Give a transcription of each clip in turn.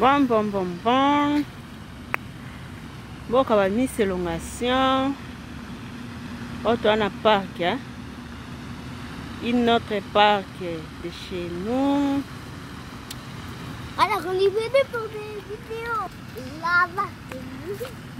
Bon. Bon, on va mettre l'élongation. Autre on a parc, hein? Une autre parc de chez nous. Alors, on est venu pour des vidéos. Là-bas.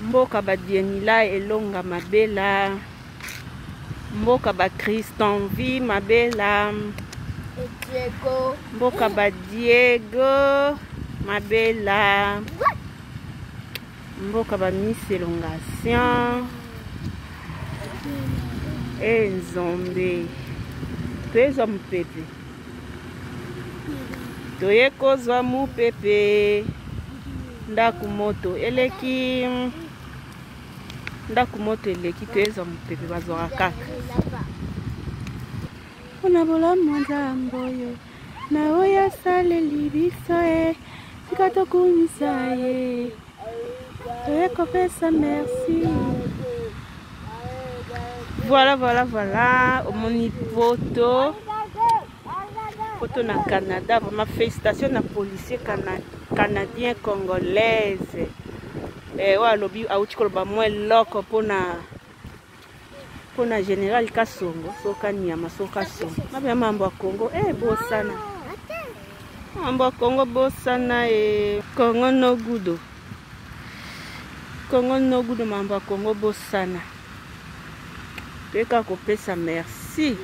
Mboka badienila elonga mabela. Mboka ba Kristanvi mabela. Diego. Mboka ba Diego mabela. Mboka ba Miss Elongation. Nzombe. Toyezwa mupepe. Toye kozwa mupepe. Ndaku moto eleki. Ndaku moto eleki toyezwa mupepe bazwaka kaka. Pona bolamu nzambe oyo. Na oyo asaleli biso ye. Tika tokumisa ye. Toye kopesa merci. Voilà. Omoni photo. Photo na Canada. Vraiment félicitations na policier canadien congolaise. Wa lobi auti koloba mwe loko pona général Kasongo soka nyama soka songo. Mabe mambo ya Congo bosana. Mambo ya Congo bosana Congo no gudo. Congo no gudo mambo ya Congo bosana. Peka kopesa merci.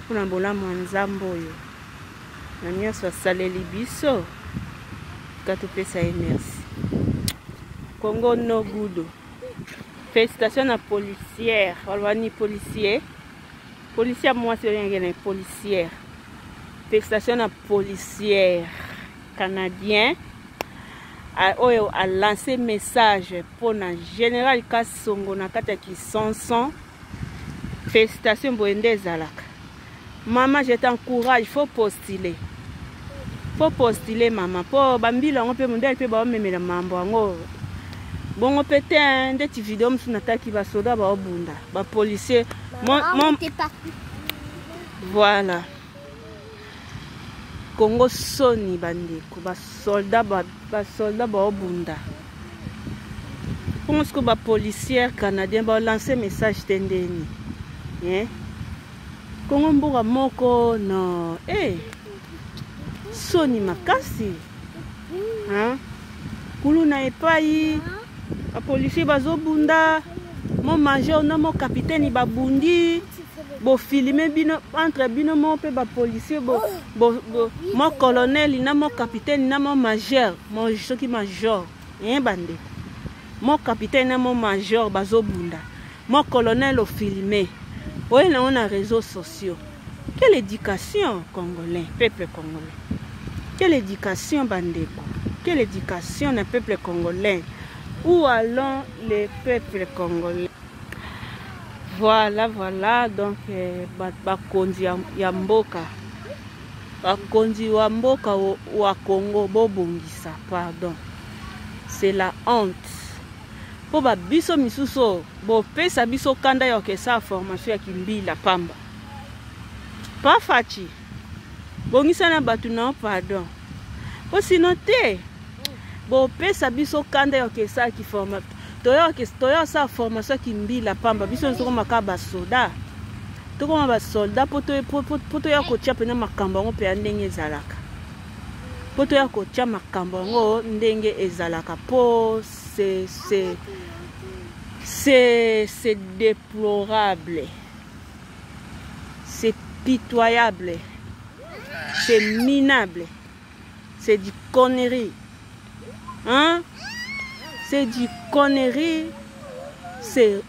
Pona bolamu nzambe oyo. Na nyonso asaleli biso. Katopesa ye merci. Congo no gudo. Félicitations na policière. Walwani policier. Policier moi c'est rien policière. Félicitations na policière canadien. Oyo a lancé message pour na général Kasongo na kata Kisanson. Félicitations boende zalaka. Maman, je t'encourage, il faut postuler. Faut postuler maman. Pour bambila on peut monter pe ba memela mambo ngo. Bon peut-être des petites vidéos m'sunata ki ba soda ba obunda, ba policier. Voilà. Congo soni bandeko ba soldat ba obunda. Pense que ba policier canadien ba lancer message tendeni. Congo mboka moko no soni makasi. Kulu na epai a policier bazobunda mon major na mon capitaine babundi bo filmer bino entre bino mo pe ba policier mon colonel na mon capitaine na mon major mon soki major bande mon capitaine na mon major bazobunda mon colonel au filmer. Oui, on a réseaux sociaux. Quelle éducation congolais, peuple congolais? Quelle éducation bandeko? Quelle éducation le peuple congolais? Où allons les peuples congolais? Voilà, donc bakonzi ya mboka. Bakonzi wa mboka wa Congo bobongisa, pardon. C'est la honte. Po ba biso misuso bo pesa biso kanda ya kesa formation ya kimbila pamba. Pa fachi. Bongisa na batu na pardon. Po sinon te bo pesa biso kanda ya kesa ki forma. Toyo sa formation kimbila pamba biso nzoko makaba soda. Toko ba soldat poto ya kotia pena makamba ngo pe ndenge ezalaka. Poto ya kotia makamba ngo ndenge ezalaka po c'est déplorable. C'est pitoyable. C'est minable. C'est du connerie. C'est du connerie. C'est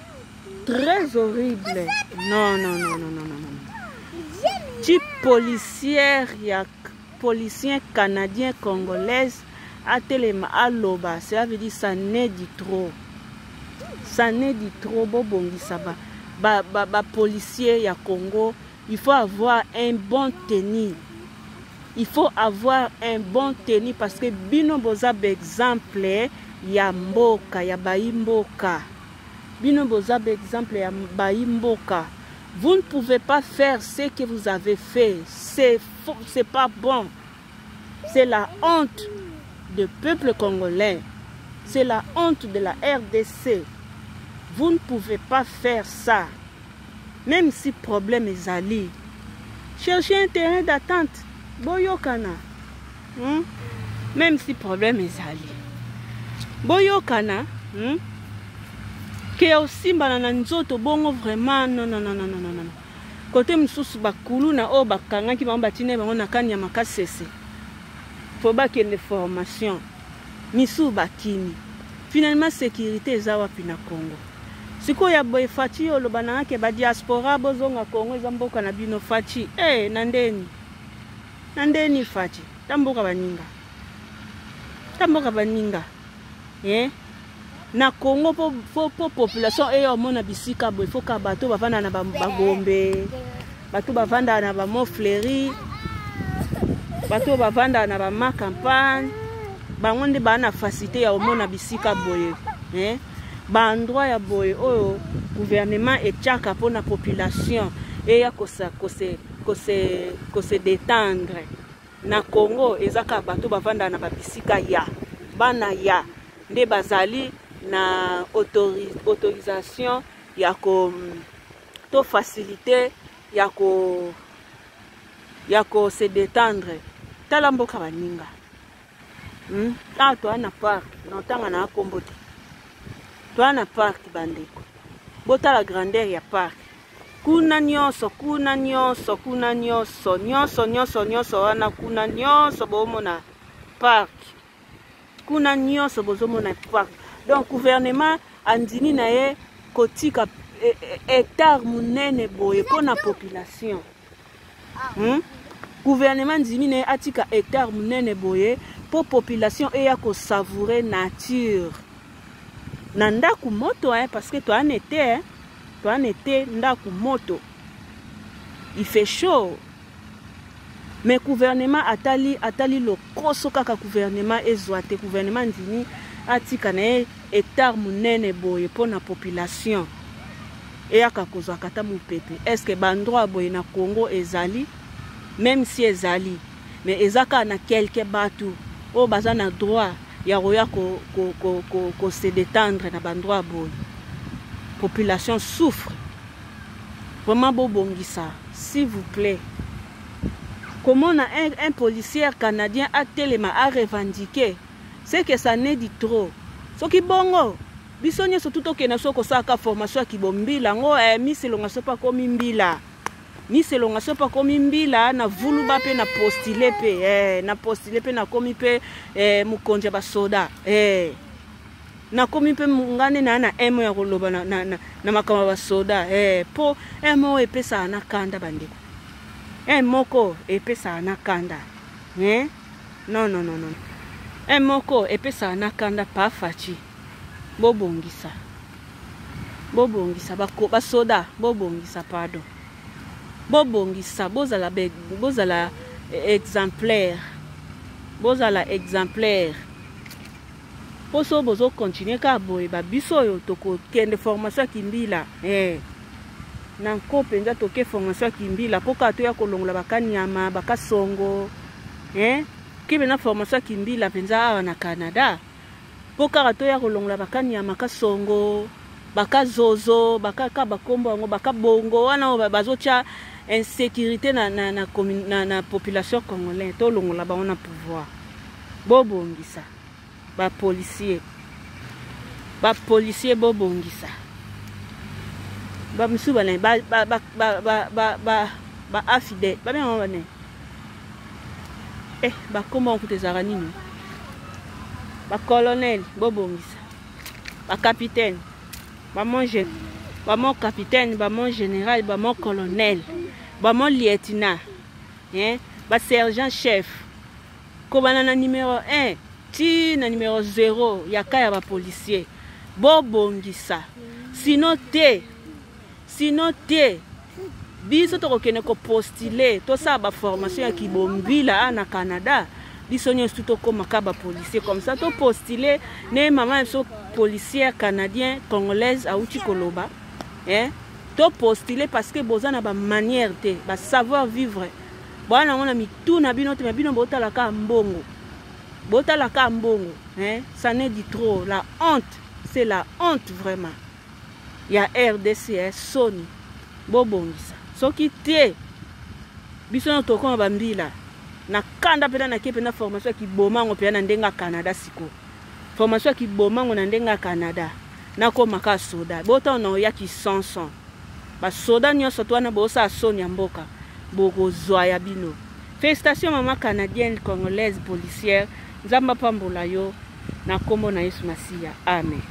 très horrible. Non. Tu policière, il y a policiers canadiens, congolaises. Atelema aloba, ça veut dire ça n'est du trop. Ça n'est du trop. Bobongisa ba policier ya Congo, il faut avoir un bon tenue. Il faut avoir un bon tenue parce que bino boza exemple ya mboka ya baimboka. Bino boza exemple ya baimboka. Vous ne pouvez pas faire ce que vous avez fait. C'est faux, c'est pas bon. C'est la honte du peuple congolais. C'est la honte de la RDC. Vous ne pouvez pas faire ça. Même si problème est ali. Cherchez un terrain d'attente. Boyokana. Même si problème est ali. Boyokana. Que aussi banana nzoto bongo vraiment non. Côté msusu bakulu na o bakanga ki bamba tine bango na kanya makasese. Faut ba qu'il y ait une formation. Misu bakini. Finalement sécurité ezawa pina Congo. Siko ya boy fati yo lobana ke ba diaspora bozonga Congo ezamboka na bino fati. Nandeni. Nandeni fati. Tamboka baninga. Tamboka baninga. Na Congo po population eyo mona bisika boy faut ka bato bavanda na bagombe. Bato bavanda na ba Montfleury. Bato bavanda na ba ma campagne. Bangonde bana facilité ya mona bisika boye. Ba endroit ya boye oyo gouvernement etiaka pour la population et ya ko se détendre. Na Congo ezaka bato bavanda na ba bisika ya bana ya nde bazali na autorisation ya ko to facilité ya ko se détendre. Tala mboka baninga. Toi na parc, n'entanga na kombote. Toi na parc bandeko. Bota la grandeur ya parc. Kuna nyonso wana kuna nyonso bomona parc. Kuna nyonso bozomona parc. Donc gouvernement andini na ye kotika hectare munene boye pona population. Gouvernement andini na ye atika hectare munene boye pour population eya ko savourer nature. Nanda kumoto parce que toi en été ndaku moto. Il fait chaud. Mais gouvernement atali lo koso kaka gouvernement ezwate gouvernement ndini atika na hectare munene boye pour na population. Eya ka kozwa kata mu pepe. Est-ce que bandroit boye na Congo ezali même si ezali mais ezaka na quelques bateaux o baza na droit ya roya ko se détendre na bandroit boy. Population souffre. Vraiment bobongisa, s'il vous plaît. Comment un policier canadien a tellement à revendiquer, c'est que ça n'est dit trop. Ce qui bongo, bisonye surtout que na soko saka formation ki bombila ngo miselonga sopa komi mbila. Miselonga sopa komi mbila na vulu ba pe na postile pe na postile pe na komi pe mukonja ba soda na komi pe mungane na emo ya koloba na makama ba soda po emo epesa na kanda bandeko moko epesa na kanda non moko epesa na kanda pa fachi bobongisa ba soda bobongisa pardon bobongisa bozala exemplaire poso bozo continuer ka boye ba biso yo toko kende formation kimbila na nko penza toke formation kimbila poka to ya kolongola bakanyama bakasongo kibe na formation kimbila penza awa na Canada poka to ya kolongola bakanyama kasongo bakazozo bakaka bakombo ngo bakabongo wana bazocha insécurité na population congolaise to longola ba on a pouvoir bobongisa ba policier bobongisa ba misuba na ba affidé ba bien on ba kombo on kutezara nini ba colonel bobongisa ba capitaine ba mon capitaine ba mon général ba mon colonel ba mon lieutenant ba sergent chef ko banana numéro 1 ti na numéro 0 ya kaya ba policier bobongisa sinon te biso to kokene ko postuler to sa ba formation ya kibombila na Canada biso nyonso to ko makaba policier comme ça to postuler ne maman so policier canadien congolaise auti koloba to postuler parce que bozana ba manière te ba savoir vivre bwana mona mitu na bino te bino botala ka mbongo Bota la kambongo, hein? Ça n'est dit trop. La honte, c'est la honte vraiment. Il y a RDCS, Sony, Bobongisa. Ce qui t'est, biso toko na bambila. Na kanda pena na kepe na formation qui bomango pena na ndenga Canada siko. Formation qui bomango na ndenga Canada. Na ko maka soda. Bota na ya ki sanson. Ba soda nyonso to na bosa Sony mboka. Boko zoya bino. Félicitations maman canadienne, congolaise, policière. Nzamba pambola yo na kombo na Yesu Masiya. Amen.